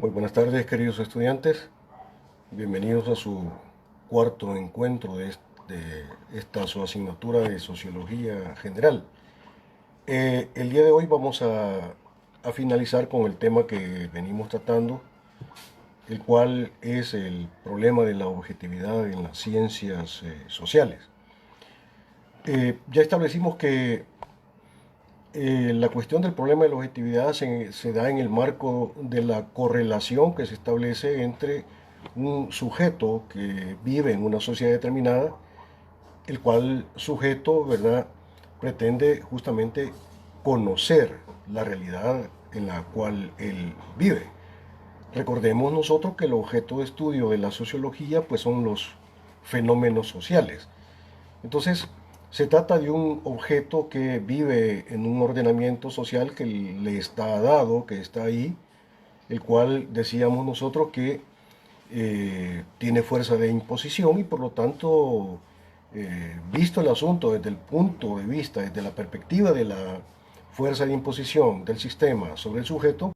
Muy buenas tardes, queridos estudiantes. Bienvenidos a su cuarto encuentro de esta su asignatura de Sociología General. El día de hoy vamos a finalizar con el tema que venimos tratando, el cual es el problema de la objetividad en las ciencias sociales. Ya establecimos que la cuestión del problema de la objetividad se da en el marco de la correlación que se establece entre un sujeto que vive en una sociedad determinada, el cual sujeto, ¿verdad?, pretende justamente conocer la realidad en la cual él vive. Recordemos nosotros que el objeto de estudio de la sociología pues son los fenómenos sociales. Entonces, se trata de un objeto que vive en un ordenamiento social que le está dado, que está ahí, el cual decíamos nosotros que tiene fuerza de imposición y por lo tanto, visto el asunto desde el punto de vista, desde la perspectiva de la fuerza de imposición del sistema sobre el sujeto,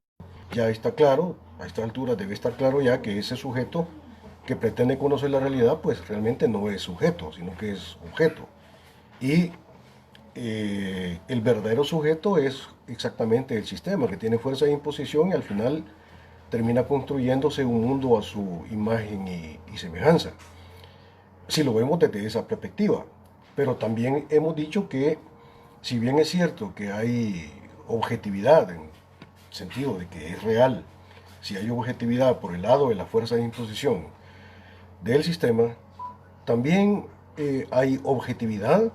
ya está claro, a esta altura debe estar claro ya que ese sujeto que pretende conocer la realidad, pues realmente no es sujeto, sino que es objeto. Y el verdadero sujeto es exactamente el sistema, que tiene fuerza de imposición y al final termina construyéndose un mundo a su imagen y semejanza. Si lo vemos desde esa perspectiva. Pero también hemos dicho que, si bien es cierto que hay objetividad en el sentido de que es real, si hay objetividad por el lado de la fuerza de imposición del sistema, también hay objetividad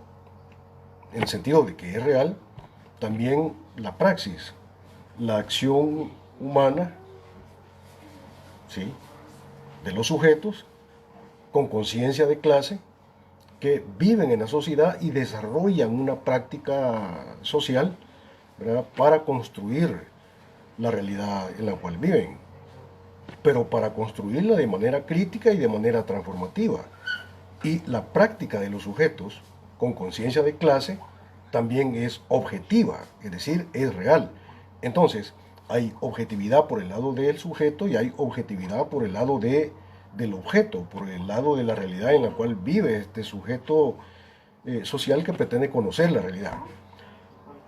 en el sentido de que es real, también la praxis, la acción humana, ¿sí?, de los sujetos con conciencia de clase que viven en la sociedad y desarrollan una práctica social, ¿verdad?, para construir la realidad en la cual viven, pero para construirla de manera crítica y de manera transformativa. Y la práctica de los sujetos con conciencia de clase también es objetiva, es decir, es real. Entonces, hay objetividad por el lado del sujeto y hay objetividad por el lado del objeto, por el lado de la realidad en la cual vive este sujeto social que pretende conocer la realidad.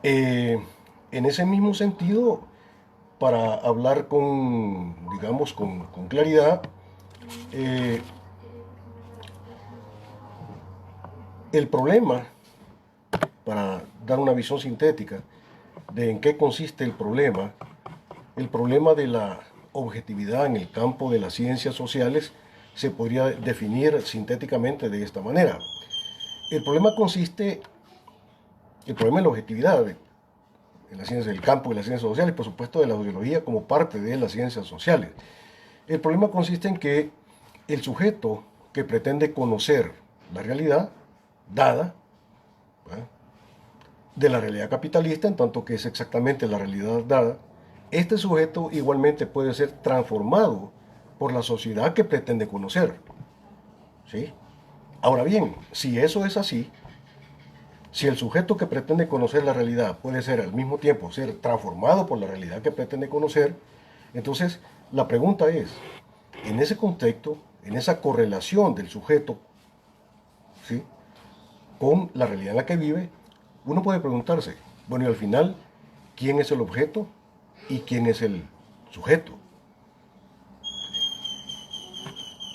En ese mismo sentido, para hablar digamos, con claridad, eh, el problema, para dar una visión sintética de en qué consiste el problema de la objetividad en el campo de las ciencias sociales se podría definir sintéticamente de esta manera. El problema consiste, el problema de la objetividad en las ciencias del campo de las ciencias sociales, por supuesto de la sociología como parte de las ciencias sociales. El problema consiste en que el sujeto que pretende conocer la realidad dada, ¿verdad?, de la realidad capitalista, en tanto que es exactamente la realidad dada, este sujeto igualmente puede ser transformado por la sociedad que pretende conocer. ¿Sí? Ahora bien, si eso es así, si el sujeto que pretende conocer la realidad puede ser al mismo tiempo ser transformado por la realidad que pretende conocer, entonces la pregunta es, en ese contexto, en esa correlación del sujeto, ¿sí?, con la realidad en la que vive, uno puede preguntarse, bueno, y al final, ¿quién es el objeto y quién es el sujeto?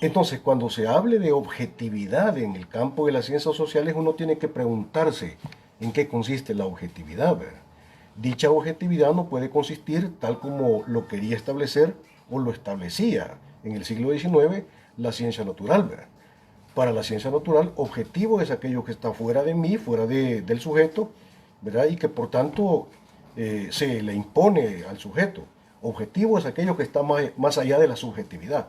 Entonces, cuando se hable de objetividad en el campo de las ciencias sociales, uno tiene que preguntarse en qué consiste la objetividad, ¿verdad? Dicha objetividad no puede consistir tal como lo quería establecer o lo establecía en el siglo XIX la ciencia natural, ¿verdad? Para la ciencia natural, objetivo es aquello que está fuera de mí, fuera del sujeto, ¿verdad?, y que por tanto se le impone al sujeto. Objetivo es aquello que está más allá de la subjetividad.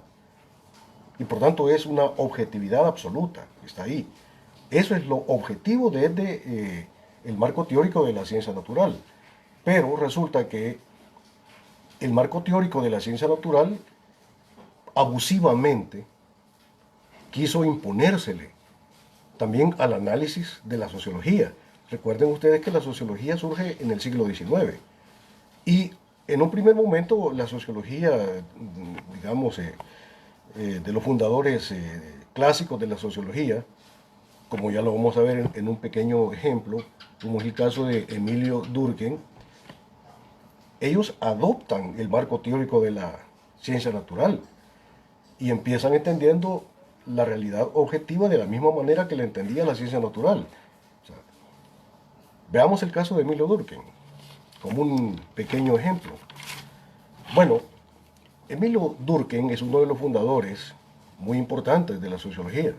Y por tanto es una objetividad absoluta, está ahí. Eso es lo objetivo desde el marco teórico de la ciencia natural. Pero resulta que el marco teórico de la ciencia natural abusivamente quiso imponérsele también al análisis de la sociología. Recuerden ustedes que la sociología surge en el siglo XIX y En un primer momento, la sociología, digamos, de los fundadores clásicos de la sociología, como ya lo vamos a ver en un pequeño ejemplo, como es el caso de Emilio Durkheim, ellos adoptan el marco teórico de la ciencia natural y empiezan entendiendo la realidad objetiva de la misma manera que la entendía la ciencia natural. O sea, veamos el caso de Emilio Durkheim como un pequeño ejemplo. Bueno, Emilio Durkheim es uno de los fundadores muy importantes de la sociología.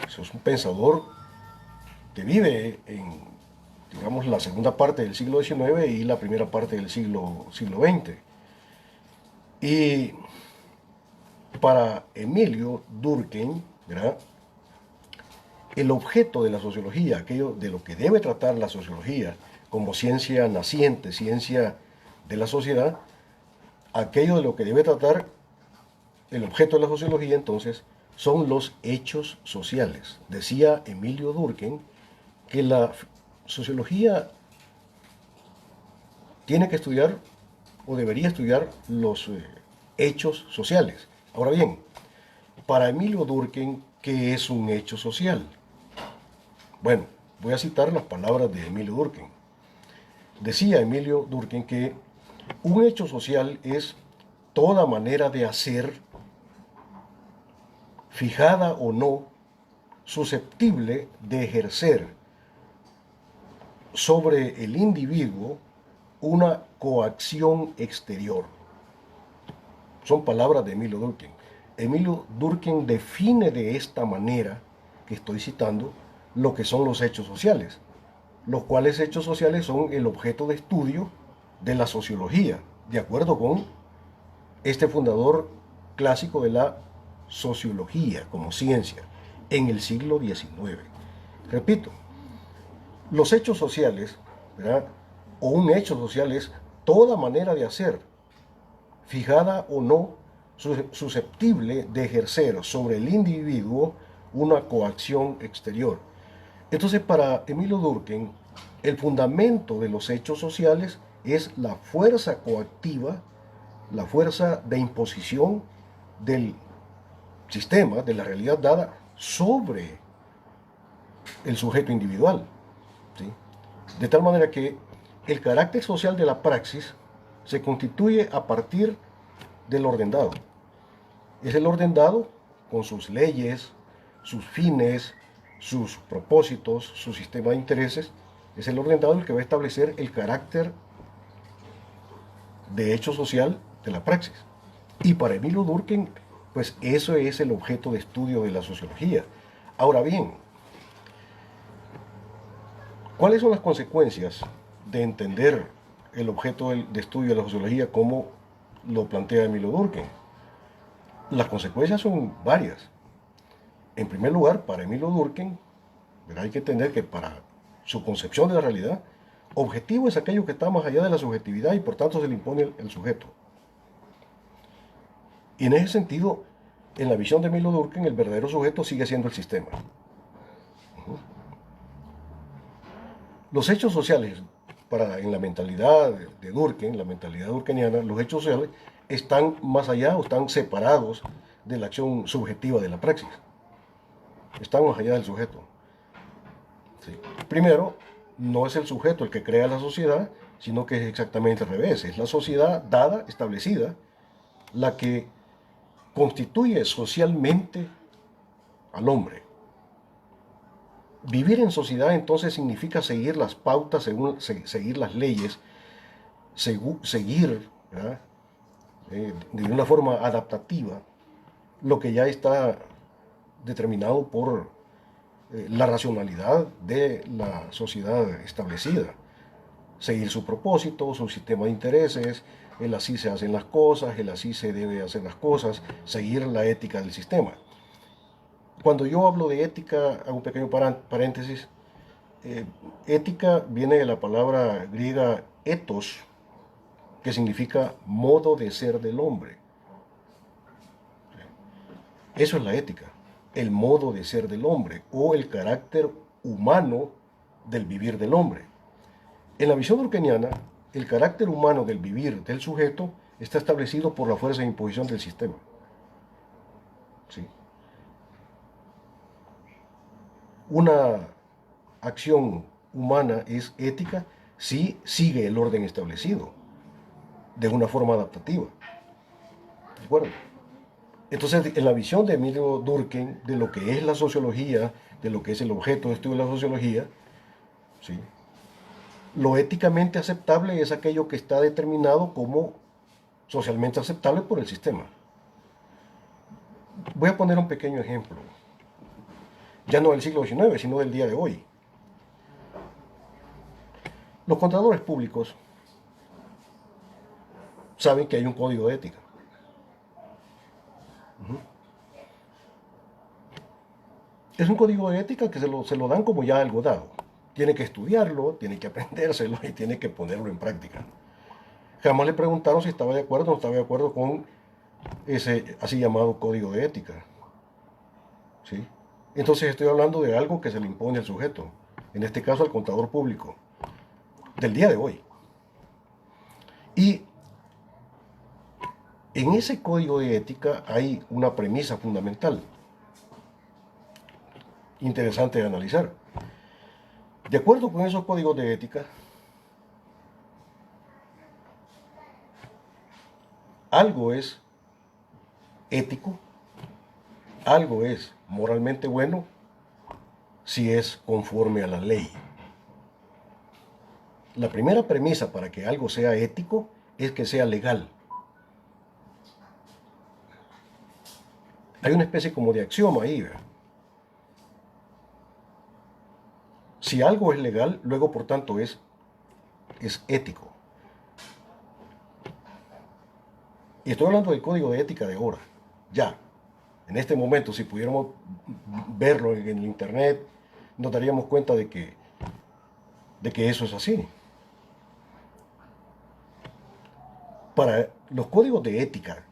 Es un pensador que vive en, digamos, la segunda parte del siglo XIX y la primera parte del siglo XX. Y para Emilio Durkheim, ¿verdad?, el objeto de la sociología, aquello de lo que debe tratar la sociología como ciencia naciente, ciencia de la sociedad, aquello de lo que debe tratar el objeto de la sociología, entonces, son los hechos sociales. Decía Emilio Durkheim que la sociología tiene que estudiar o debería estudiar los hechos sociales. Ahora bien, para Emilio Durkheim, ¿qué es un hecho social? Bueno, voy a citar las palabras de Emilio Durkheim. Decía Emilio Durkheim que un hecho social es toda manera de hacer, fijada o no, susceptible de ejercer sobre el individuo una coacción exterior. Son palabras de Emilio Durkheim. Emilio Durkheim define de esta manera, que estoy citando, lo que son los hechos sociales, los cuales hechos sociales son el objeto de estudio de la sociología, de acuerdo con este fundador clásico de la sociología como ciencia en el siglo XIX. Repito, los hechos sociales, ¿verdad?, o un hecho social es toda manera de hacer, fijada o no, susceptible de ejercer sobre el individuo una coacción exterior. Entonces, para Emilio Durkheim, el fundamento de los hechos sociales es la fuerza coactiva, la fuerza de imposición del sistema, de la realidad dada, sobre el sujeto individual, ¿sí? De tal manera que el carácter social de la praxis se constituye a partir del orden dado. Es el orden dado con sus leyes, sus fines, sus propósitos, su sistema de intereses. Es el orden dado el que va a establecer el carácter de hecho social de la praxis. Y para Emilio Durkheim, pues eso es el objeto de estudio de la sociología. Ahora bien, ¿cuáles son las consecuencias de entender el objeto de estudio de la sociología como lo plantea Emilio Durkheim? Las consecuencias son varias. En primer lugar, para Emilio Durkheim, hay que entender que para su concepción de la realidad, objetivo es aquello que está más allá de la subjetividad y por tanto se le impone el sujeto. Y en ese sentido, en la visión de Emilio Durkheim, el verdadero sujeto sigue siendo el sistema. Los hechos sociales, en la mentalidad de Durkheim, la mentalidad durkheimiana, los hechos sociales están más allá o están separados de la acción subjetiva de la praxis. Están más allá del sujeto. Sí. Primero, no es el sujeto el que crea la sociedad, sino que es exactamente al revés. Es la sociedad dada, establecida, la que constituye socialmente al hombre. Vivir en sociedad entonces significa seguir las pautas, seguir las leyes, seguir, ¿verdad?, de una forma adaptativa lo que ya está determinado por la racionalidad de la sociedad establecida. Seguir su propósito, su sistema de intereses, el así se hacen las cosas, el así se debe hacer las cosas, seguir la ética del sistema. Cuando yo hablo de ética, hago un pequeño paréntesis. Ética viene de la palabra griega ethos, que significa modo de ser del hombre. Eso es la ética, el modo de ser del hombre o el carácter humano del vivir del hombre. En la visión durkheimiana, el carácter humano del vivir del sujeto está establecido por la fuerza de imposición del sistema. ¿Sí? Una acción humana es ética si sigue el orden establecido de una forma adaptativa. ¿De acuerdo? Entonces, en la visión de Emilio Durkheim de lo que es la sociología, de lo que es el objeto de estudio de la sociología, ¿sí?, lo éticamente aceptable es aquello que está determinado como socialmente aceptable por el sistema. Voy a poner un pequeño ejemplo, ya no del siglo XIX, sino del día de hoy. Los contadores públicos saben que hay un código de ética. Es un código de ética que se lo dan como ya algo dado. Tiene que estudiarlo, tiene que aprendérselo y tiene que ponerlo en práctica. Jamás le preguntaron si estaba de acuerdo o no estaba de acuerdo con ese así llamado código de ética. ¿Sí? Entonces estoy hablando de algo que se le impone al sujeto, en este caso al contador público, del día de hoy. Y en ese código de ética hay una premisa fundamental, interesante de analizar. De acuerdo con esos códigos de ética, algo es ético, algo es moralmente bueno si es conforme a la ley. La primera premisa para que algo sea ético es que sea legal. Hay una especie como de axioma ahí, ¿verdad? Si algo es legal, luego por tanto es ético. Y estoy hablando del código de ética de ahora, ya. En este momento, si pudiéramos verlo en el internet, nos daríamos cuenta de que eso es así. Para los códigos de ética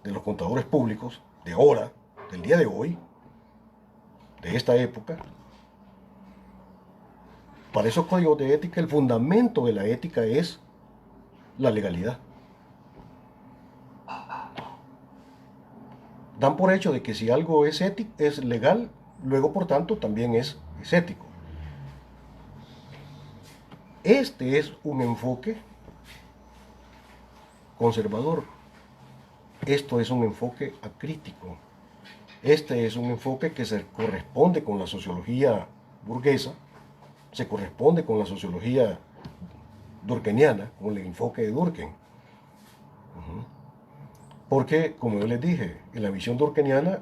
de los contadores públicos de ahora, del día de hoy, de esta época, para esos códigos de ética, el fundamento de la ética es la legalidad. Dan por hecho de que si algo es ético, es legal, luego por tanto también es ético. Este es un enfoque conservador. Esto es un enfoque acrítico. Este es un enfoque que se corresponde con la sociología burguesa, se corresponde con la sociología durkheimiana, con el enfoque de Durkheim. Porque, como yo les dije, en la visión durkheimiana,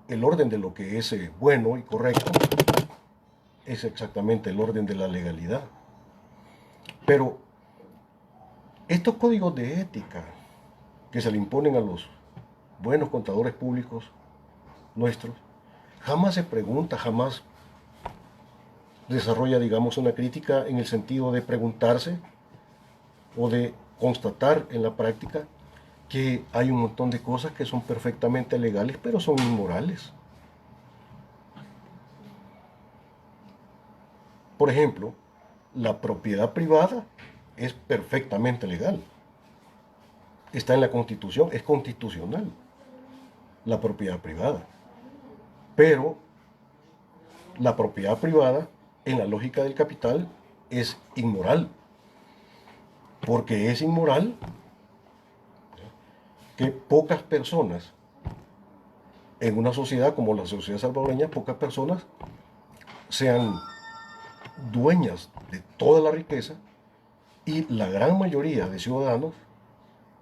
el orden de lo que es bueno y correcto es exactamente el orden de la legalidad. Pero estos códigos de ética que se le imponen a los buenos contadores públicos nuestros, jamás se pregunta, jamás desarrolla, digamos, una crítica en el sentido de preguntarse o de constatar en la práctica que hay un montón de cosas que son perfectamente legales, pero son inmorales. Por ejemplo, la propiedad privada es perfectamente legal. Está en la Constitución, es constitucional la propiedad privada. Pero la propiedad privada, en la lógica del capital, es inmoral. Porque es inmoral que pocas personas, en una sociedad como la sociedad salvadoreña, pocas personas sean dueñas de toda la riqueza y la gran mayoría de ciudadanos,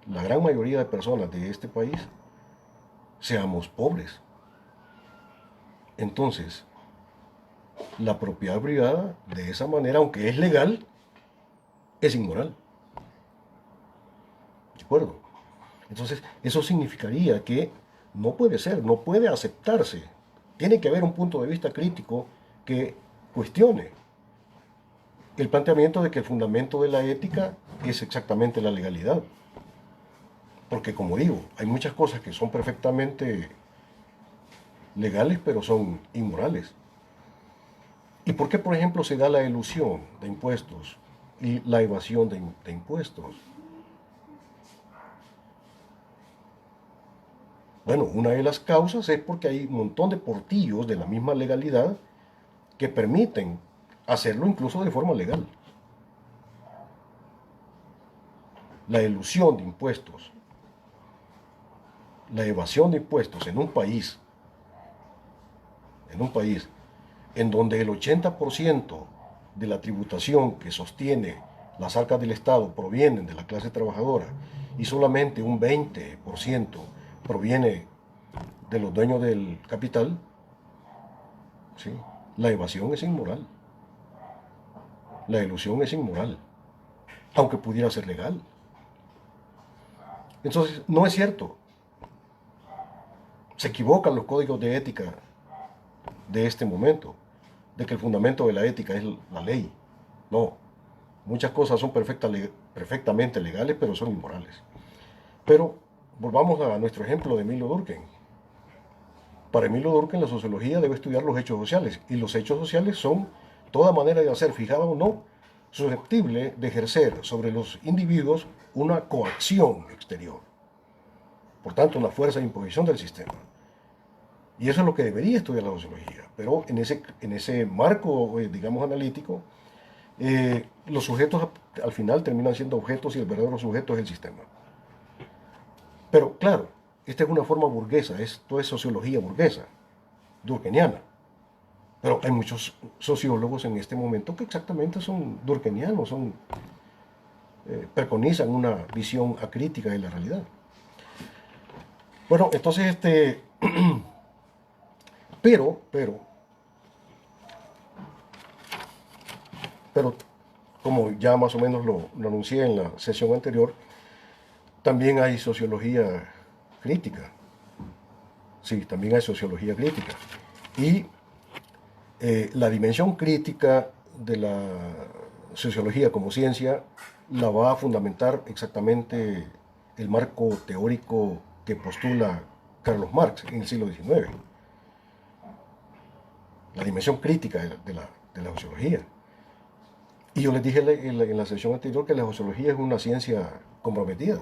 la gran mayoría de personas de este país, seamos pobres. Entonces, la propiedad privada, de esa manera, aunque es legal, es inmoral. ¿De acuerdo? Entonces, eso significaría que no puede ser, no puede aceptarse. Tiene que haber un punto de vista crítico que cuestione el planteamiento de que el fundamento de la ética es exactamente la legalidad. Porque, como digo, hay muchas cosas que son perfectamente legales, pero son inmorales. ¿Y por qué, por ejemplo, se da la elusión de impuestos y la evasión de impuestos. Bueno, una de las causas es porque hay un montón de portillos de la misma legalidad que permiten hacerlo incluso de forma legal. La elusión de impuestos, la evasión de impuestos en un país en donde el 80% de la tributación que sostiene las arcas del Estado provienen de la clase trabajadora y solamente un 20% proviene de los dueños del capital, ¿sí? La evasión es inmoral, la elusión es inmoral, aunque pudiera ser legal. Entonces, no es cierto. Se equivocan los códigos de ética de este momento, de que el fundamento de la ética es la ley. No, muchas cosas son perfectamente legales, pero son inmorales. Pero volvamos a nuestro ejemplo de Emilio Durkheim. Para Emilio Durkheim la sociología debe estudiar los hechos sociales, y los hechos sociales son toda manera de hacer, fijada o no, susceptible de ejercer sobre los individuos una coacción exterior. Por tanto, una fuerza de imposición del sistema. Y eso es lo que debería estudiar la sociología. Pero en ese marco, digamos, analítico, los sujetos al final terminan siendo objetos y el verdadero sujeto es el sistema. Pero claro, esta es una forma burguesa, esto es sociología burguesa, durkheimiana. Pero hay muchos sociólogos en este momento que exactamente son durkheimianos, preconizan una visión acrítica de la realidad. Bueno, entonces pero, como ya más o menos lo anuncié en la sesión anterior, también hay sociología crítica. Sí, también hay sociología crítica. Y la dimensión crítica de la sociología como ciencia la va a fundamentar exactamente el marco teórico que postula Carlos Marx en el siglo XIX. La dimensión crítica de la sociología. Y yo les dije en la sesión anterior que la sociología es una ciencia comprometida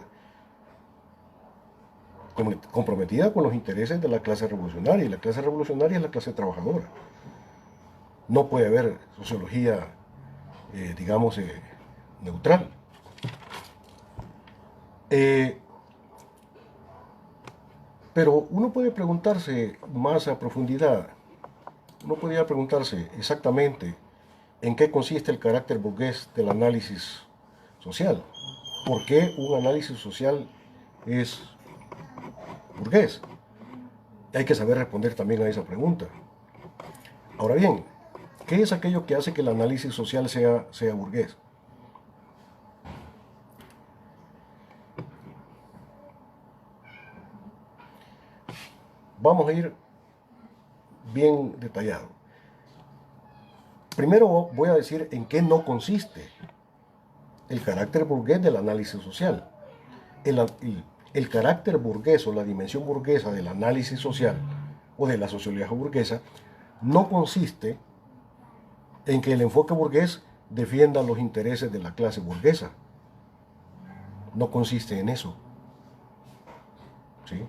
con los intereses de la clase revolucionaria, y la clase revolucionaria es la clase trabajadora. No puede haber sociología, digamos, neutral. Pero uno puede preguntarse más a profundidad, uno podría preguntarse exactamente en qué consiste el carácter burgués del análisis social. ¿Por qué un análisis social es burgués? Hay que saber responder también a esa pregunta. Ahora bien, ¿qué es aquello que hace que el análisis social sea burgués? Vamos a ir bien detallado. Primero voy a decir en qué no consiste el carácter burgués del análisis social. El carácter burgués o la dimensión burguesa del análisis social o de la sociología burguesa no consiste en que el enfoque burgués defienda los intereses de la clase burguesa. No consiste en eso. ¿Sí?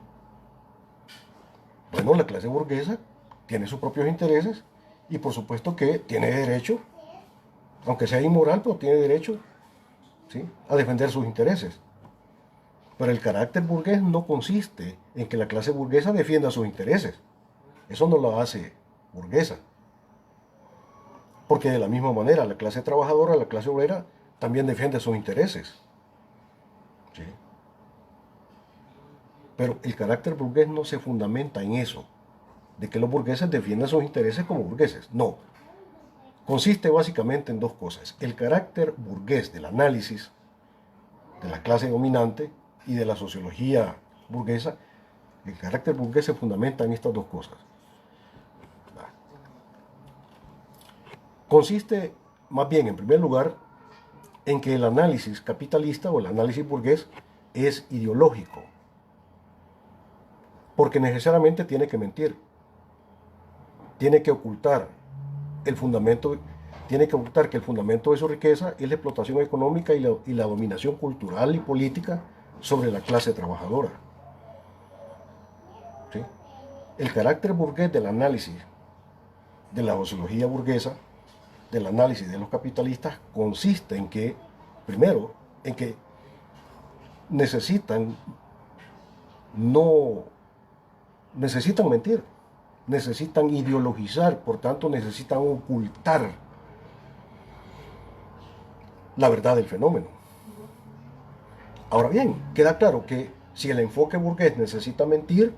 Bueno, la clase burguesa tiene sus propios intereses y por supuesto que tiene derecho, aunque sea inmoral, pero tiene derecho, ¿sí?, a defender sus intereses. Pero el carácter burgués no consiste en que la clase burguesa defienda sus intereses. Eso no lo hace burguesa. Porque de la misma manera la clase trabajadora, la clase obrera, también defiende sus intereses. ¿Sí? Pero el carácter burgués no se fundamenta en eso, de que los burgueses defiendan sus intereses como burgueses. No. Consiste básicamente en dos cosas. El carácter burgués del análisis de la clase dominante y de la sociología burguesa, el carácter burgués se fundamenta en estas dos cosas. Consiste más bien, en primer lugar, en que el análisis capitalista o el análisis burgués es ideológico, porque necesariamente tiene que mentir, tiene que ocultar el fundamento tiene que aceptar que el fundamento de su riqueza es la explotación económica y la dominación cultural y política sobre la clase trabajadora. ¿Sí? El carácter burgués del análisis de la sociología burguesa, del análisis de los capitalistas, consiste en que, primero, en que necesitan no necesitan mentir, necesitan ideologizar, por tanto necesitan ocultar la verdad del fenómeno. Ahora bien, queda claro que si el enfoque burgués necesita mentir,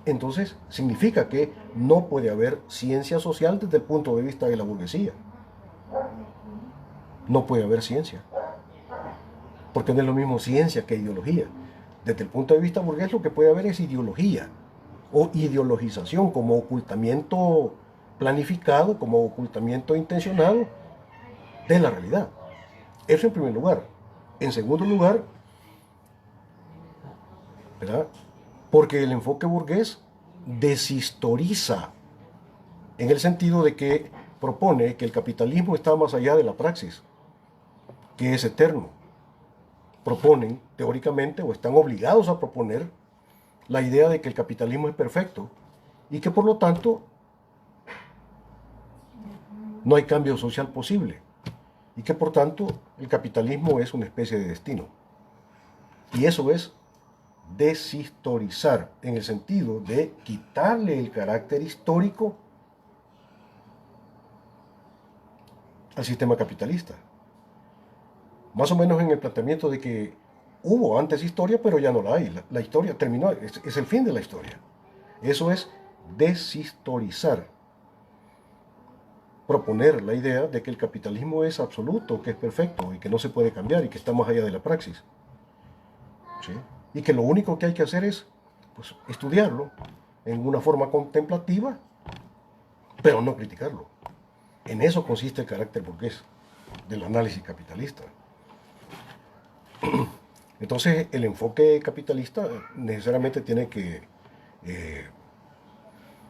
entonces significa que no puede haber ciencia social desde el punto de vista de la burguesía. No puede haber ciencia, porque no es lo mismo ciencia que ideología. Desde el punto de vista burgués lo que puede haber es ideología o ideologización como ocultamiento planificado, como ocultamiento intencionado de la realidad. Eso en primer lugar. En segundo lugar, ¿verdad? Porque el enfoque burgués deshistoriza en el sentido de que propone que el capitalismo está más allá de la praxis, que es eterno. Proponen, teóricamente, o están obligados a proponer la idea de que el capitalismo es perfecto y que por lo tanto no hay cambio social posible y que por tanto el capitalismo es una especie de destino. Y eso es deshistorizar en el sentido de quitarle el carácter histórico al sistema capitalista. Más o menos en el planteamiento de que hubo antes historia, pero ya no la hay. La historia terminó, es el fin de la historia. Eso es deshistorizar. Proponer la idea de que el capitalismo es absoluto, que es perfecto y que no se puede cambiar y que está más allá de la praxis. ¿Sí? Y que lo único que hay que hacer es pues, estudiarlo en una forma contemplativa, pero no criticarlo. En eso consiste el carácter burgués del análisis capitalista. Entonces, el enfoque capitalista necesariamente tiene que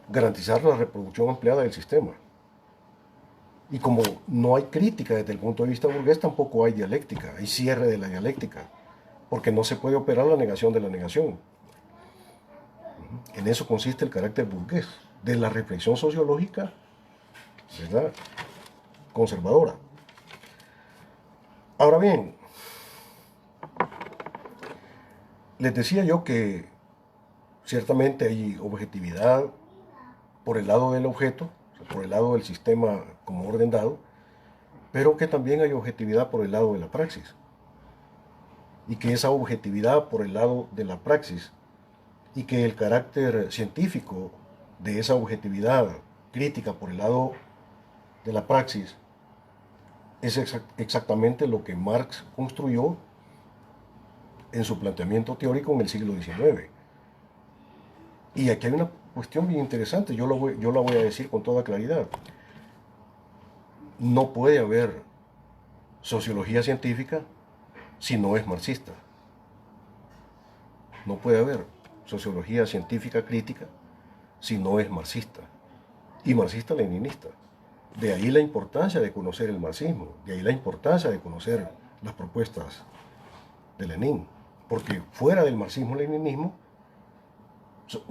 garantizar la reproducción ampliada del sistema. Y como no hay crítica desde el punto de vista burgués, tampoco hay dialéctica, hay cierre de la dialéctica, porque no se puede operar la negación de la negación. En eso consiste el carácter burgués, de la reflexión sociológica, ¿verdad?, conservadora. Ahora bien, les decía yo que ciertamente hay objetividad por el lado del objeto, o sea, por el lado del sistema como orden dado, pero que también hay objetividad por el lado de la praxis. Y que esa objetividad por el lado de la praxis y que el carácter científico de esa objetividad crítica por el lado de la praxis es exactamente lo que Marx construyó en su planteamiento teórico en el siglo XIX. Y aquí hay una cuestión bien interesante, yo la voy a decir con toda claridad. No puede haber sociología científica si no es marxista. No puede haber sociología científica crítica si no es marxista. Y marxista-leninista. De ahí la importancia de conocer el marxismo, de ahí la importancia de conocer las propuestas de Lenin. Porque fuera del marxismo-leninismo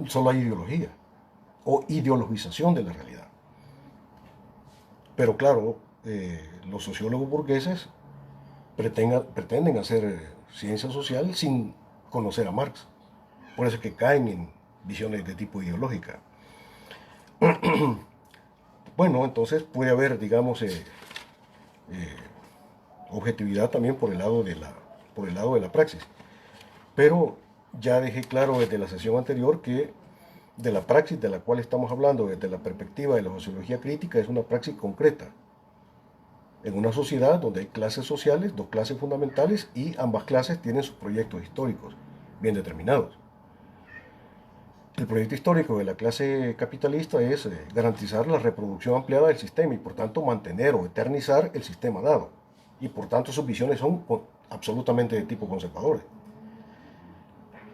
solo hay ideología o ideologización de la realidad. Pero claro, los sociólogos burgueses pretenden hacer ciencia social sin conocer a Marx. Por eso es que caen en visiones de tipo ideológica. Bueno, entonces puede haber, digamos, objetividad también por el lado de la praxis. Pero ya dejé claro desde la sesión anterior que de la praxis de la cual estamos hablando desde la perspectiva de la sociología crítica es una praxis concreta. En una sociedad donde hay clases sociales, dos clases fundamentales, y ambas clases tienen sus proyectos históricos bien determinados. El proyecto histórico de la clase capitalista es garantizar la reproducción ampliada del sistema y por tanto mantener o eternizar el sistema dado. Y por tanto sus visiones son absolutamente de tipo conservador.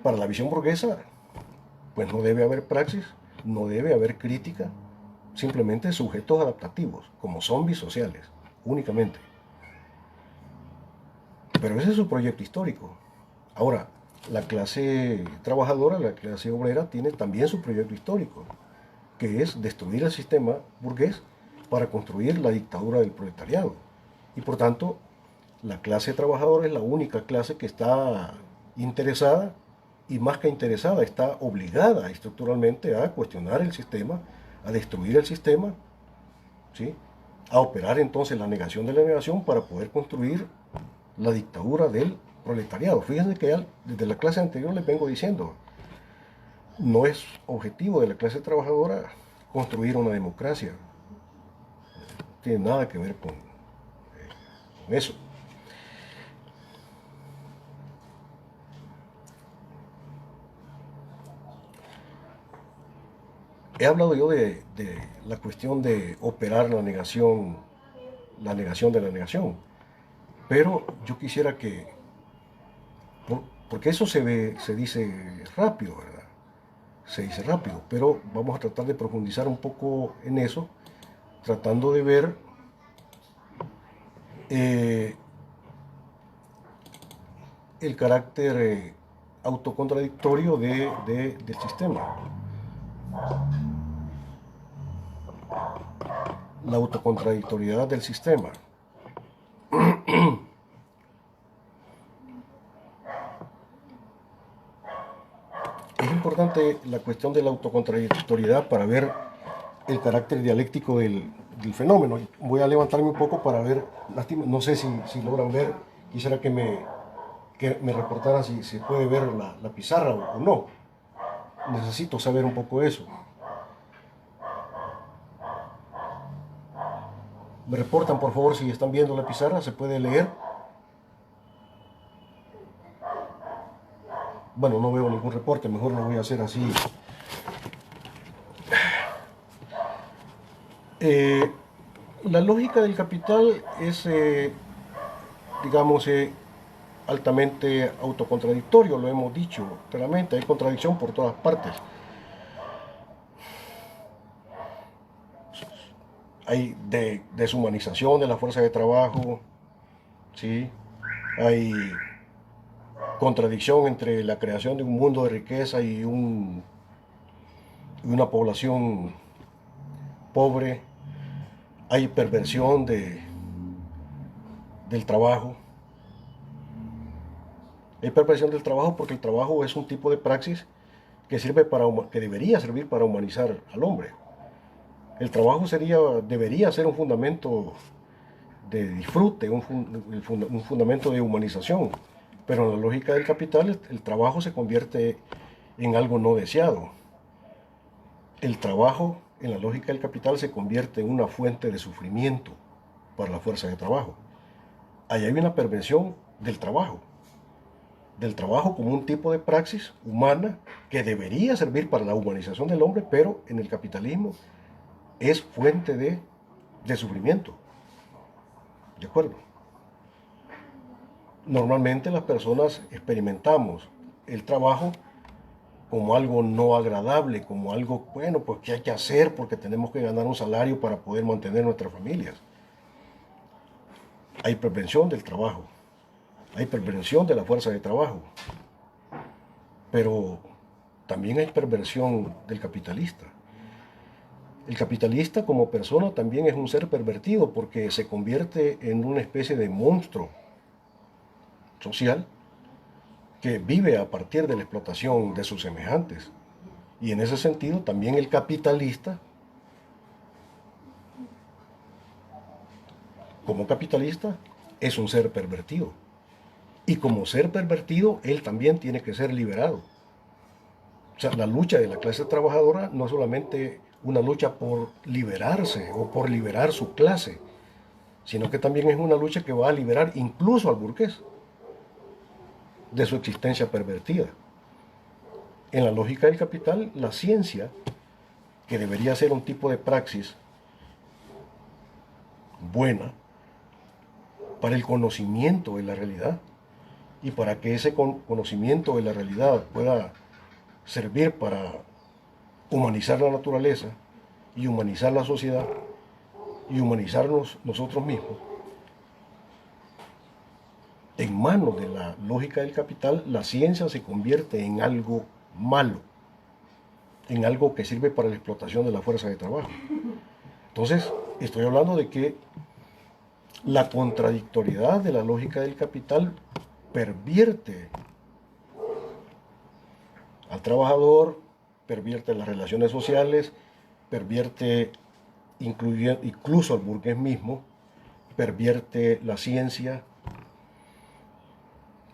Para la visión burguesa, pues no debe haber praxis, no debe haber crítica, simplemente sujetos adaptativos, como zombies sociales. únicamente. Pero ese es su proyecto histórico. Ahora, la clase trabajadora, la clase obrera, tiene también su proyecto histórico, que es destruir el sistema burgués para construir la dictadura del proletariado. Y por tanto, la clase trabajadora es la única clase que está interesada, y más que interesada, está obligada estructuralmente a cuestionar el sistema, a destruir el sistema, ¿sí? A operar entonces la negación de la negación para poder construir la dictadura del proletariado. Fíjense que ya desde la clase anterior les vengo diciendo, no es objetivo de la clase trabajadora construir una democracia. No tiene nada que ver con eso. He hablado yo de la cuestión de operar la negación de la negación. Pero yo quisiera que, porque eso se dice rápido, ¿verdad? Se dice rápido, pero vamos a tratar de profundizar un poco en eso, tratando de ver eh, el carácter autocontradictorio del sistema. La autocontradictoriedad del sistema. Es importante la cuestión de la autocontradictoriedad para ver el carácter dialéctico del fenómeno. Voy a levantarme un poco para ver, no sé si logran ver, quisiera que me reportaran si se puede ver la pizarra o no. Necesito saber un poco eso. Me reportan por favor si están viendo la pizarra, se puede leer. Bueno, no veo ningún reporte, mejor lo voy a hacer así. Eh, la lógica del capital es, digamos, altamente autocontradictorio, lo hemos dicho claramente, hay contradicción por todas partes. Hay deshumanización de la fuerza de trabajo, ¿sí? Hay contradicción entre la creación de un mundo de riqueza y una población pobre. Hay perversión del trabajo. Hay perversión del trabajo porque el trabajo es un tipo de praxis que debería servir para humanizar al hombre. El trabajo debería ser un fundamento de disfrute, un fundamento de humanización. Pero en la lógica del capital, el trabajo se convierte en algo no deseado. El trabajo, en la lógica del capital, se convierte en una fuente de sufrimiento para la fuerza de trabajo. Ahí hay una perversión del trabajo como un tipo de praxis humana que debería servir para la humanización del hombre, pero en el capitalismo es fuente de sufrimiento. ¿De acuerdo? Normalmente las personas experimentamos el trabajo como algo no agradable, como algo, bueno, pues que hay que hacer porque tenemos que ganar un salario para poder mantener nuestras familias. Hay prevención del trabajo, hay perversión de la fuerza de trabajo, pero también hay perversión del capitalista. El capitalista como persona también es un ser pervertido porque se convierte en una especie de monstruo social que vive a partir de la explotación de sus semejantes. Y en ese sentido también el capitalista, como capitalista, es un ser pervertido. Y como ser pervertido, él también tiene que ser liberado. O sea, la lucha de la clase trabajadora no es solamente una lucha por liberarse o por liberar su clase, sino que también es una lucha que va a liberar incluso al burgués de su existencia pervertida. En la lógica del capital, la ciencia, que debería ser un tipo de praxis buena para el conocimiento de la realidad y para que ese conocimiento de la realidad pueda servir para humanizar la naturaleza y humanizar la sociedad y humanizarnos nosotros mismos, En manos de la lógica del capital, la ciencia se convierte en algo malo, en algo que sirve para la explotación de la fuerza de trabajo. Entonces, estoy hablando de que la contradictoriedad de la lógica del capital pervierte al trabajador, pervierte las relaciones sociales, pervierte incluso al burgués mismo, pervierte la ciencia,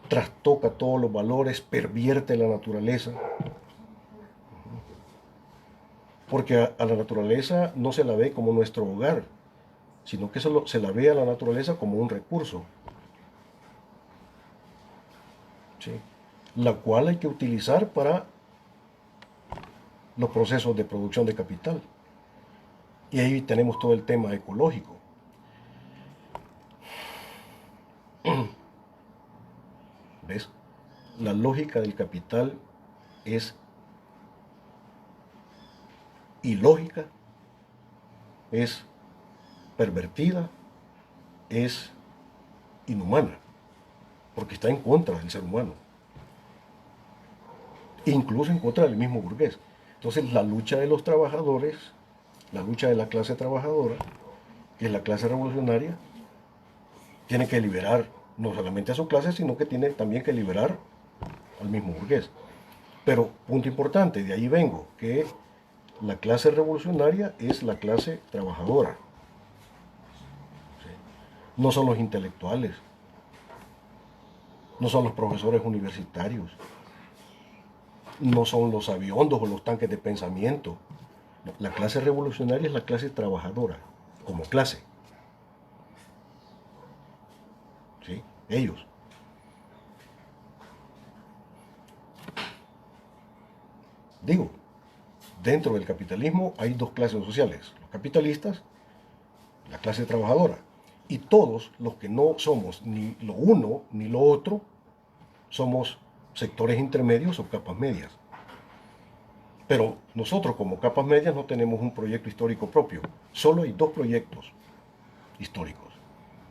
trastoca todos los valores, pervierte la naturaleza. Porque a la naturaleza no se la ve como nuestro hogar, sino que se la ve a la naturaleza como un recurso, ¿sí? La cual hay que utilizar para los procesos de producción de capital. Y ahí tenemos todo el tema ecológico. ¿Ves? La lógica del capital es ilógica, es pervertida, es inhumana, porque está en contra del ser humano, incluso en contra del mismo burgués. Entonces la lucha de los trabajadores, la lucha de la clase trabajadora, que es la clase revolucionaria, tiene que liberar no solamente a su clase, sino que tiene también que liberar al mismo burgués. Pero, punto importante, de ahí vengo, que la clase revolucionaria es la clase trabajadora. ¿Sí? No son los intelectuales, no son los profesores universitarios, no son los aviondos o los tanques de pensamiento. No, la clase revolucionaria es la clase trabajadora, como clase. ¿Sí? Ellos. Digo, dentro del capitalismo hay dos clases sociales, los capitalistas, la clase trabajadora. Y todos los que no somos ni lo uno ni lo otro, somos sectores intermedios o capas medias. Pero nosotros como capas medias no tenemos un proyecto histórico propio. Solo hay dos proyectos históricos.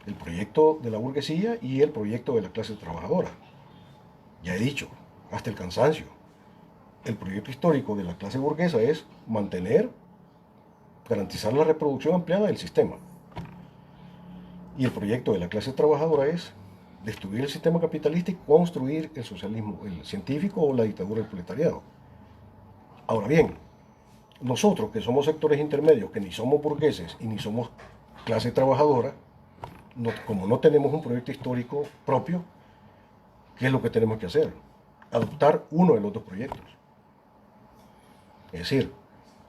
El proyecto de la burguesía y el proyecto de la clase trabajadora. Ya he dicho, hasta el cansancio. El proyecto histórico de la clase burguesa es mantener, garantizar la reproducción ampliada del sistema. Y el proyecto de la clase trabajadora es destruir el sistema capitalista y construir el socialismo, el científico o la dictadura del proletariado. Ahora bien, nosotros que somos sectores intermedios, que ni somos burgueses y ni somos clase trabajadora, como no tenemos un proyecto histórico propio, ¿qué es lo que tenemos que hacer? Adoptar uno de los dos proyectos. Es decir,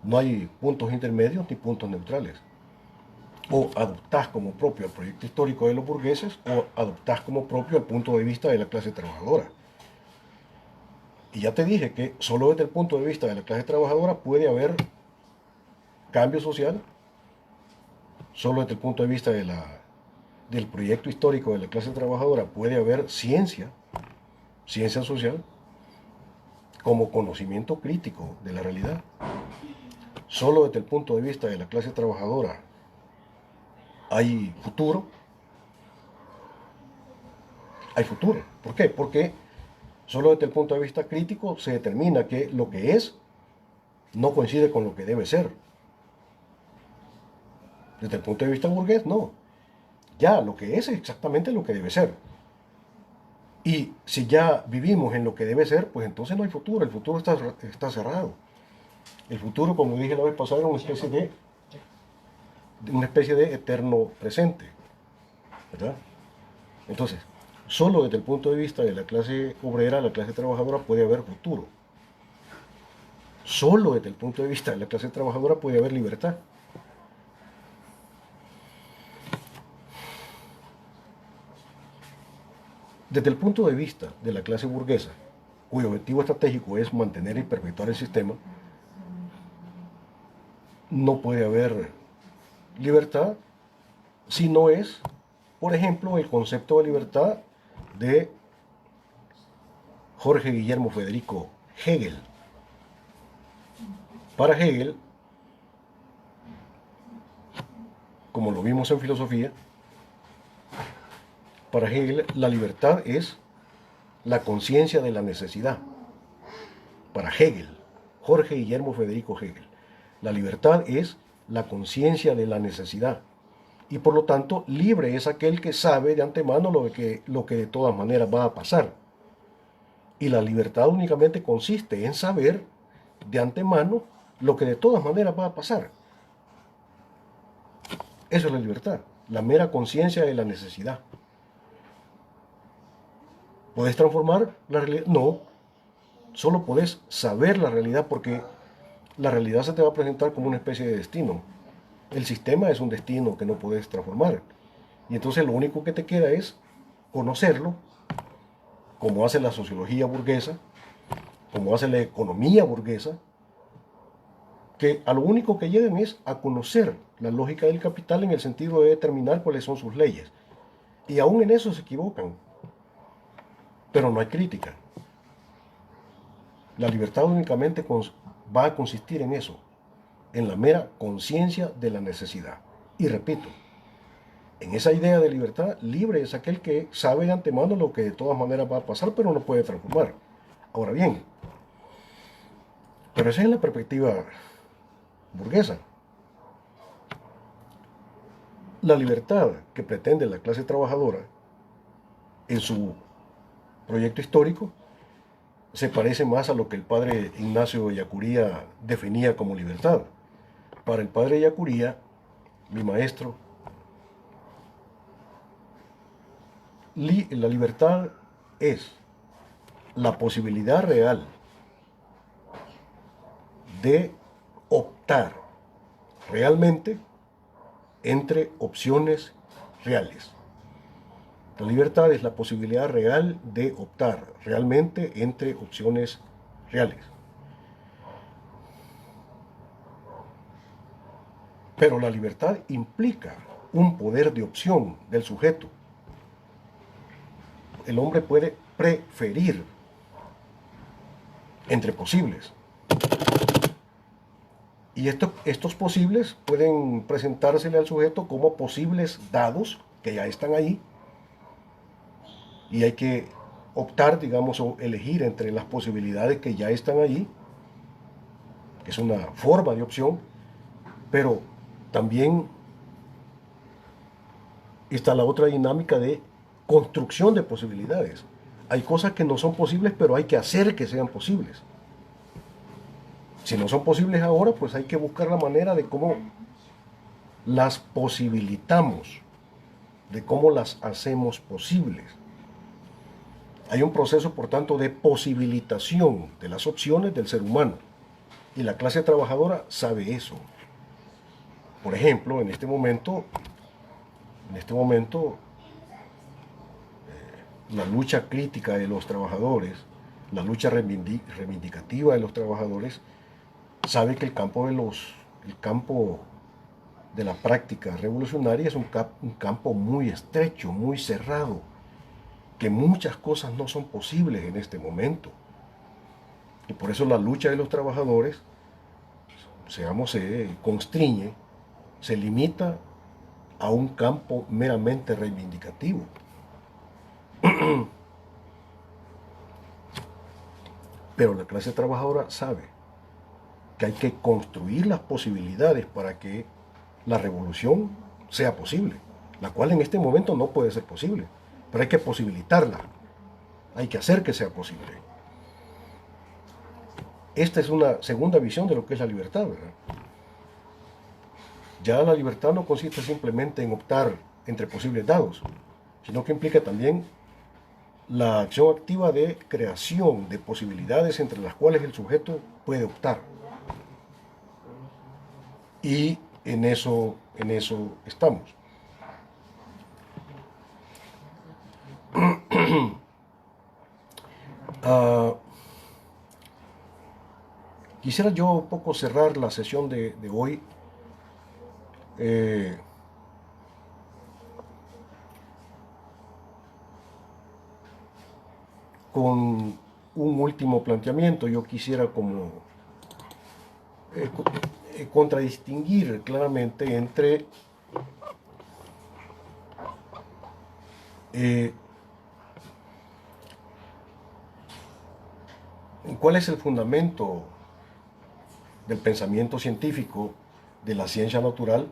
no hay puntos intermedios ni puntos neutrales. O adoptás como propio el proyecto histórico de los burgueses o adoptás como propio el punto de vista de la clase trabajadora. Y ya te dije que solo desde el punto de vista de la clase trabajadora puede haber cambio social, solo desde el punto de vista del proyecto histórico de la clase trabajadora puede haber ciencia, ciencia social, como conocimiento crítico de la realidad. Solo desde el punto de vista de la clase trabajadora hay futuro. Hay futuro. ¿Por qué? Porque solo desde el punto de vista crítico se determina que lo que es no coincide con lo que debe ser. Desde el punto de vista burgués, no. Ya lo que es exactamente lo que debe ser. Y si ya vivimos en lo que debe ser, pues entonces no hay futuro. El futuro está cerrado. El futuro, como dije la vez pasada, es una especie de eterno presente. ¿Verdad? Entonces, solo desde el punto de vista de la clase obrera, la clase trabajadora, puede haber futuro. Solo desde el punto de vista de la clase trabajadora puede haber libertad. Desde el punto de vista de la clase burguesa, cuyo objetivo estratégico es mantener y perpetuar el sistema, no puede haber libertad si no es, por ejemplo, el concepto de libertad de Jorge Guillermo Federico Hegel. Para Hegel, como lo vimos en filosofía, Para Hegel, la libertad es la conciencia de la necesidad. Para Hegel, Jorge Guillermo Federico Hegel, la libertad es la conciencia de la necesidad. Y por lo tanto, libre es aquel que sabe de antemano lo que de todas maneras va a pasar. Y la libertad únicamente consiste en saber de antemano lo que de todas maneras va a pasar. Eso es la libertad, la mera conciencia de la necesidad. ¿Puedes transformar la realidad? No, solo puedes saber la realidad porque la realidad se te va a presentar como una especie de destino. El sistema es un destino que no puedes transformar. Y entonces lo único que te queda es conocerlo, como hace la sociología burguesa, como hace la economía burguesa, que a lo único que llegan es a conocer la lógica del capital en el sentido de determinar cuáles son sus leyes. Y aún en eso se equivocan, pero no hay crítica. La libertad únicamente va a consistir en eso, en la mera conciencia de la necesidad. Y repito, en esa idea de libertad, libre es aquel que sabe de antemano lo que de todas maneras va a pasar, pero no puede transformar. Ahora bien, pero esa es la perspectiva burguesa. La libertad que pretende la clase trabajadora en su proyecto histórico se parece más a lo que el padre Ignacio Ellacuría definía como libertad. Para el padre Ellacuría, mi maestro, la libertad es la posibilidad real de optar realmente entre opciones reales. La libertad es la posibilidad real de optar realmente entre opciones reales. Pero la libertad implica un poder de opción del sujeto. El hombre puede preferir entre posibles. Y estos posibles pueden presentársele al sujeto como posibles dados que ya están ahí. Y hay que optar, digamos, o elegir entre las posibilidades que ya están allí, que es una forma de opción, pero también está la otra dinámica de construcción de posibilidades. Hay cosas que no son posibles, pero hay que hacer que sean posibles. Si no son posibles ahora, pues hay que buscar la manera de cómo las posibilitamos, de cómo las hacemos posibles. Hay un proceso, por tanto, de posibilitación de las opciones del ser humano. Y la clase trabajadora sabe eso. Por ejemplo, en este momento, la lucha crítica de los trabajadores, la lucha reivindicativa de los trabajadores, sabe que el campo de la práctica revolucionaria es un campo muy estrecho, muy cerrado, que muchas cosas no son posibles en este momento. Y por eso la lucha de los trabajadores, se constriñe, se limita a un campo meramente reivindicativo. Pero la clase trabajadora sabe que hay que construir las posibilidades para que la revolución sea posible, la cual en este momento no puede ser posible, pero hay que posibilitarla, hay que hacer que sea posible. Esta es una segunda visión de lo que es la libertad, ¿verdad? Ya la libertad no consiste simplemente en optar entre posibles dados, sino que implica también la acción activa de creación de posibilidades entre las cuales el sujeto puede optar. Y en eso estamos. Uh, Quisiera yo un poco cerrar la sesión de hoy eh, con un último planteamiento. Yo quisiera como eh, contradistinguir claramente entre Eh, ¿Cuál es el fundamento del pensamiento científico de la ciencia natural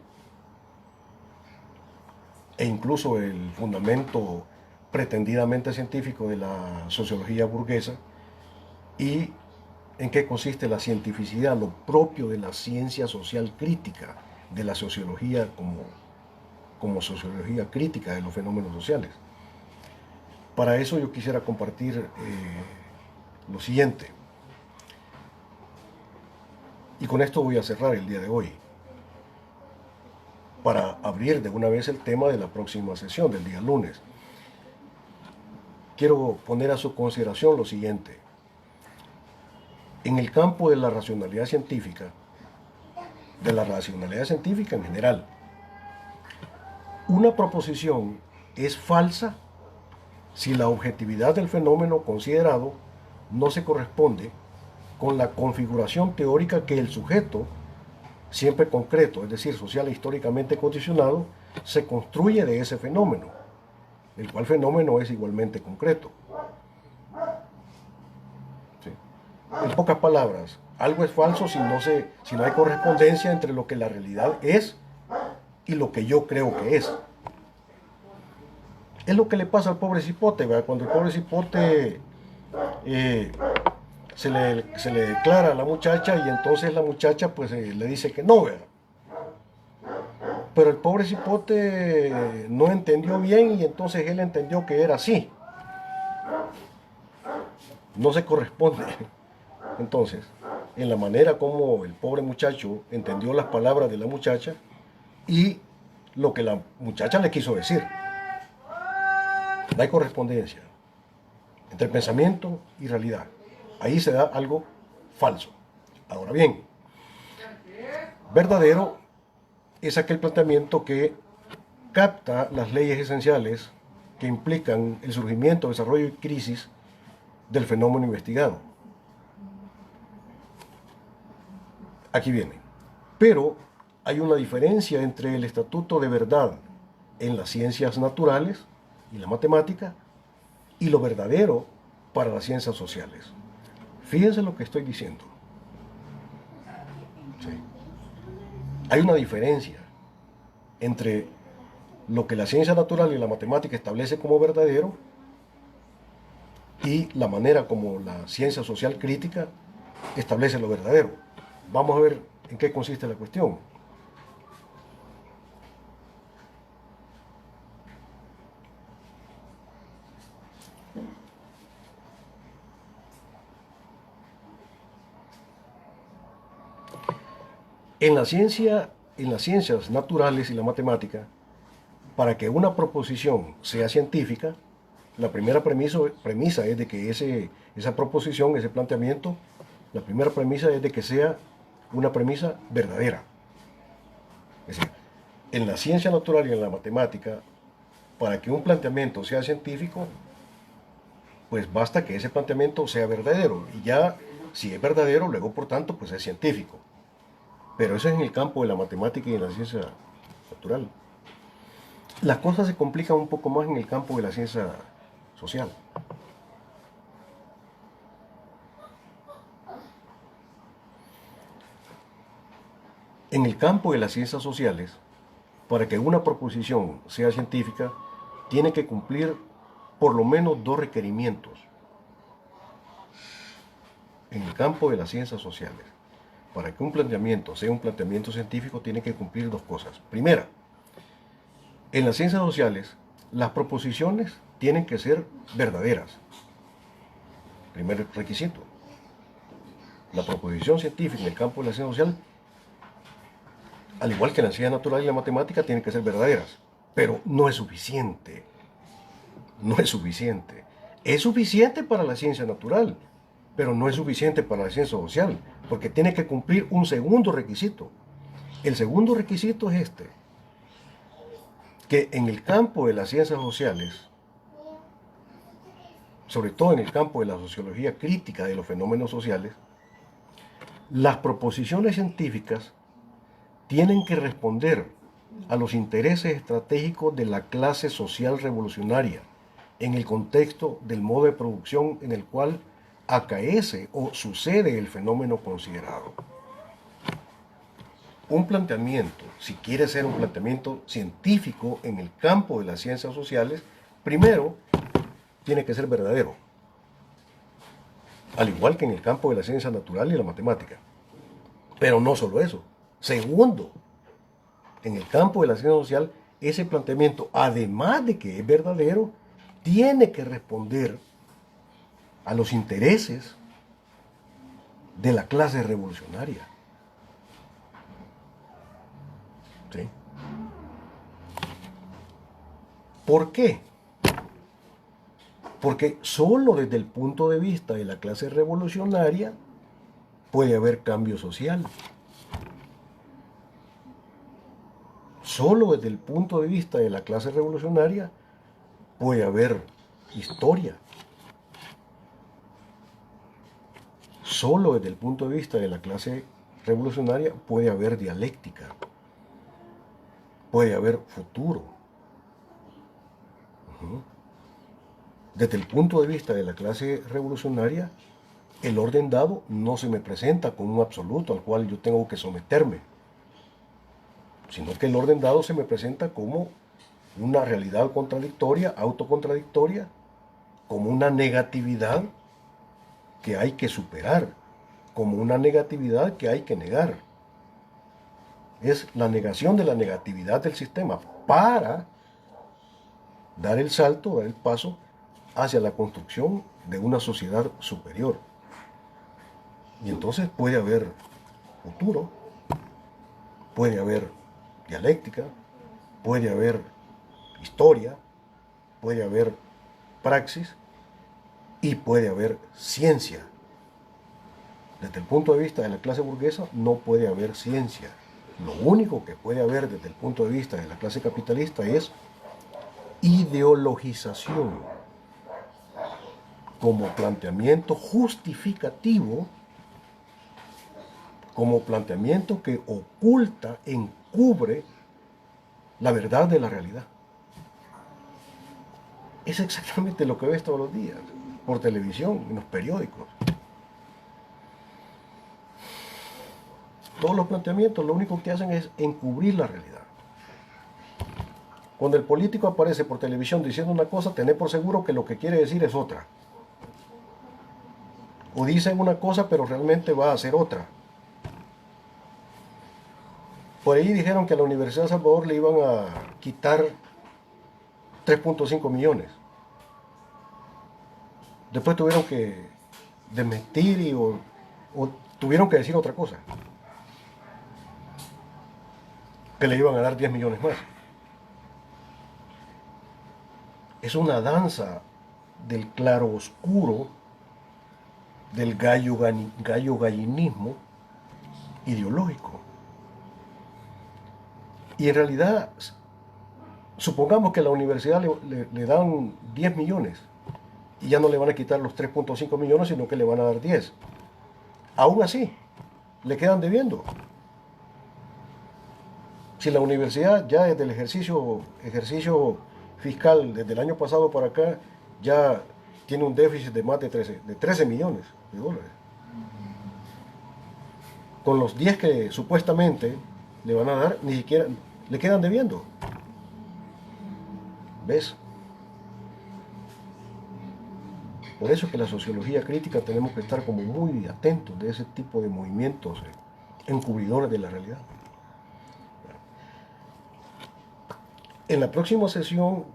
e incluso el fundamento pretendidamente científico de la sociología burguesa? ¿Y en qué consiste la cientificidad, lo propio de la ciencia social crítica, de la sociología como sociología crítica de los fenómenos sociales? Para eso yo quisiera compartir lo siguiente, y con esto voy a cerrar el día de hoy, para abrir de una vez el tema de la próxima sesión del día lunes. Quiero poner a su consideración lo siguiente. En el campo de la racionalidad científica en general, una proposición es falsa si la objetividad del fenómeno considerado no se corresponde con la configuración teórica que el sujeto, siempre concreto, es decir, social e históricamente condicionado, se construye de ese fenómeno, el cual fenómeno es igualmente concreto. ¿Sí? En pocas palabras, algo es falso si no hay correspondencia entre lo que la realidad es y lo que yo creo que es. Es lo que le pasa al pobre cipote, ¿verdad? Cuando el pobre cipote se le declara a la muchacha y entonces la muchacha pues le dice que no, ¿verdad? Pero el pobre cipote no entendió bien y entonces él entendió que era así. No se corresponde. Entonces, en la manera como el pobre muchacho entendió las palabras de la muchacha y lo que la muchacha le quiso decir. No hay correspondencia entre pensamiento y realidad. Ahí se da algo falso. Ahora bien, verdadero es aquel planteamiento que capta las leyes esenciales que implican el surgimiento, desarrollo y crisis del fenómeno investigado. Aquí viene. Pero hay una diferencia entre el estatuto de verdad en las ciencias naturales y la matemática y lo verdadero para las ciencias sociales. Fíjense lo que estoy diciendo. ¿Sí? Hay una diferencia entre lo que la ciencia natural y la matemática establece como verdadero y la manera como la ciencia social crítica establece lo verdadero. Vamos a ver en qué consiste la cuestión. En las ciencias naturales y la matemática, para que una proposición sea científica, la primera premisa es de que esa proposición, ese planteamiento, la primera premisa es de que sea una premisa verdadera. Es decir, en la ciencia natural y en la matemática, para que un planteamiento sea científico, pues basta que ese planteamiento sea verdadero. Y ya, si es verdadero, luego por tanto, pues es científico. Pero eso es en el campo de la matemática y en la ciencia natural. Las cosas se complican un poco más en el campo de la ciencia social. En el campo de las ciencias sociales, para que una proposición sea científica, tiene que cumplir por lo menos dos requerimientos. En el campo de las ciencias sociales, para que un planteamiento sea un planteamiento científico, tiene que cumplir dos cosas. Primera, en las ciencias sociales, las proposiciones tienen que ser verdaderas. Primer requisito. La proposición científica en el campo de la ciencia social, al igual que en la ciencia natural y la matemática, tienen que ser verdaderas. Pero no es suficiente. No es suficiente. Es suficiente para la ciencia natural, pero no es suficiente para la ciencia social, porque tiene que cumplir un segundo requisito. El segundo requisito es este, que en el campo de las ciencias sociales, sobre todo en el campo de la sociología crítica de los fenómenos sociales, las proposiciones científicas tienen que responder a los intereses estratégicos de la clase social revolucionaria en el contexto del modo de producción en el cual acaece o sucede el fenómeno considerado. Un planteamiento, si quiere ser un planteamiento científico en el campo de las ciencias sociales, primero tiene que ser verdadero, al igual que en el campo de la ciencia natural y la matemática. Pero no solo eso. Segundo, en el campo de la ciencia social, ese planteamiento, además de que es verdadero, tiene que responder a los intereses de la clase revolucionaria. ¿Sí? ¿Por qué? Porque solo desde el punto de vista de la clase revolucionaria puede haber cambio social. Solo desde el punto de vista de la clase revolucionaria puede haber historia. Solo desde el punto de vista de la clase revolucionaria puede haber dialéctica. Puede haber futuro. Desde el punto de vista de la clase revolucionaria, el orden dado no se me presenta como un absoluto al cual yo tengo que someterme, sino que el orden dado se me presenta como una realidad contradictoria, autocontradictoria, como una negatividad que hay que superar, como una negatividad que hay que negar. Es la negación de la negatividad del sistema para dar el salto, dar el paso hacia la construcción de una sociedad superior. Y entonces puede haber futuro, puede haber dialéctica, puede haber historia, puede haber praxis y puede haber ciencia. Desde el punto de vista de la clase burguesa no puede haber ciencia. Lo único que puede haber desde el punto de vista de la clase capitalista es ideologización como planteamiento justificativo, como planteamiento que oculta, encubre la verdad de la realidad. Es exactamente lo que ves todos los días, por televisión, en los periódicos. Todos los planteamientos lo único que hacen es encubrir la realidad. Cuando el político aparece por televisión diciendo una cosa, tened por seguro que lo que quiere decir es otra. O dicen una cosa, pero realmente va a hacer otra. Por ahí dijeron que a la Universidad de Salvador le iban a quitar 3.5 millones. Después tuvieron que desmentir o tuvieron que decir otra cosa. Que le iban a dar 10 millones más. Es una danza del claro oscuro, del gallo gallinismo ideológico. Y en realidad, supongamos que a la universidad le dan 10 millones y ya no le van a quitar los 3.5 millones, sino que le van a dar 10. Aún así, le quedan debiendo. Si la universidad ya desde el ejercicio fiscal, desde el año pasado para acá, ya tiene un déficit de más de 13 millones de dólares. Con los 10 que supuestamente le van a dar, ni siquiera le quedan debiendo. ¿Ves? Por eso es que la sociología crítica tenemos que estar como muy atentos de ese tipo de movimientos encubridores de la realidad. En la próxima sesión,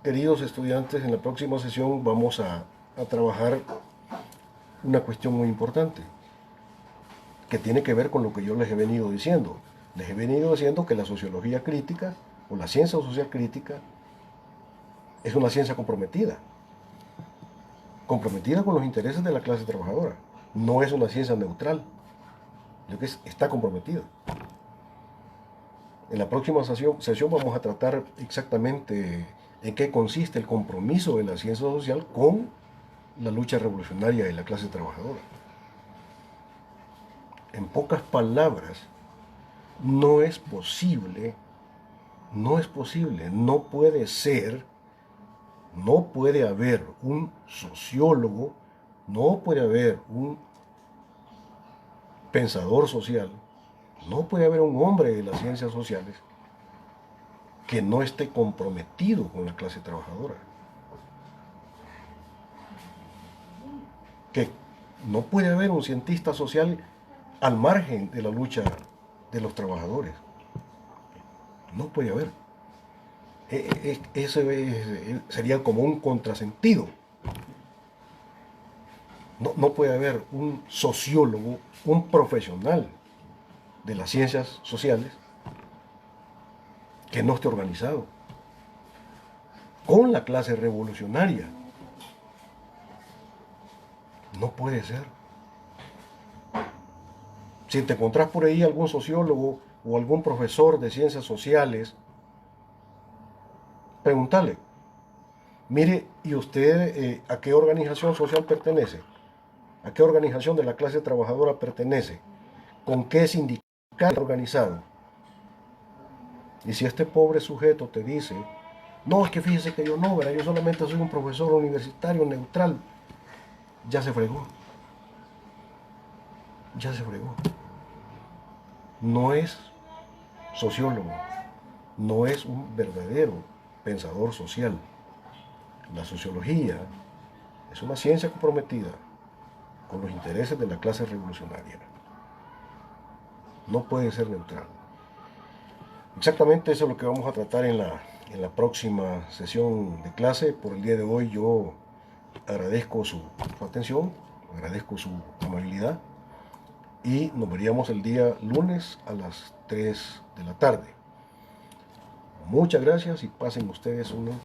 queridos estudiantes, en la próxima sesión vamos a trabajar una cuestión muy importante que tiene que ver con lo que yo les he venido diciendo. Les he venido diciendo que la sociología crítica o la ciencia social crítica es una ciencia comprometida con los intereses de la clase trabajadora. No es una ciencia neutral, lo que está comprometida. En la próxima sesión vamos a tratar exactamente en qué consiste el compromiso de la ciencia social con la lucha revolucionaria de la clase trabajadora. En pocas palabras, no No puede haber un sociólogo, no puede haber un pensador social, no puede haber un hombre de las ciencias sociales que no esté comprometido con la clase trabajadora. Que no puede haber un cientista social al margen de la lucha de los trabajadores. No puede haber. Ese sería como un contrasentido. No puede haber un sociólogo, un profesional de las ciencias sociales que no esté organizado con la clase revolucionaria. No puede ser. Si te encontrás por ahí algún sociólogo o algún profesor de ciencias sociales, pregúntale, mire, ¿y usted a qué organización social pertenece? ¿A qué organización de la clase trabajadora pertenece? ¿Con qué sindicato organizado? Y si este pobre sujeto te dice, no, es que fíjese que yo no, ¿verdad? Yo solamente soy un profesor universitario neutral, ya se fregó. Ya se fregó. No es sociólogo, no es un verdadero pensador social. La sociología es una ciencia comprometida con los intereses de la clase revolucionaria. No puede ser neutral. Exactamente eso es lo que vamos a tratar en la próxima sesión de clase. Por el día de hoy yo agradezco su atención, agradezco su amabilidad y nos veríamos el día lunes a las 3 de la tarde. Muchas gracias y pasen ustedes una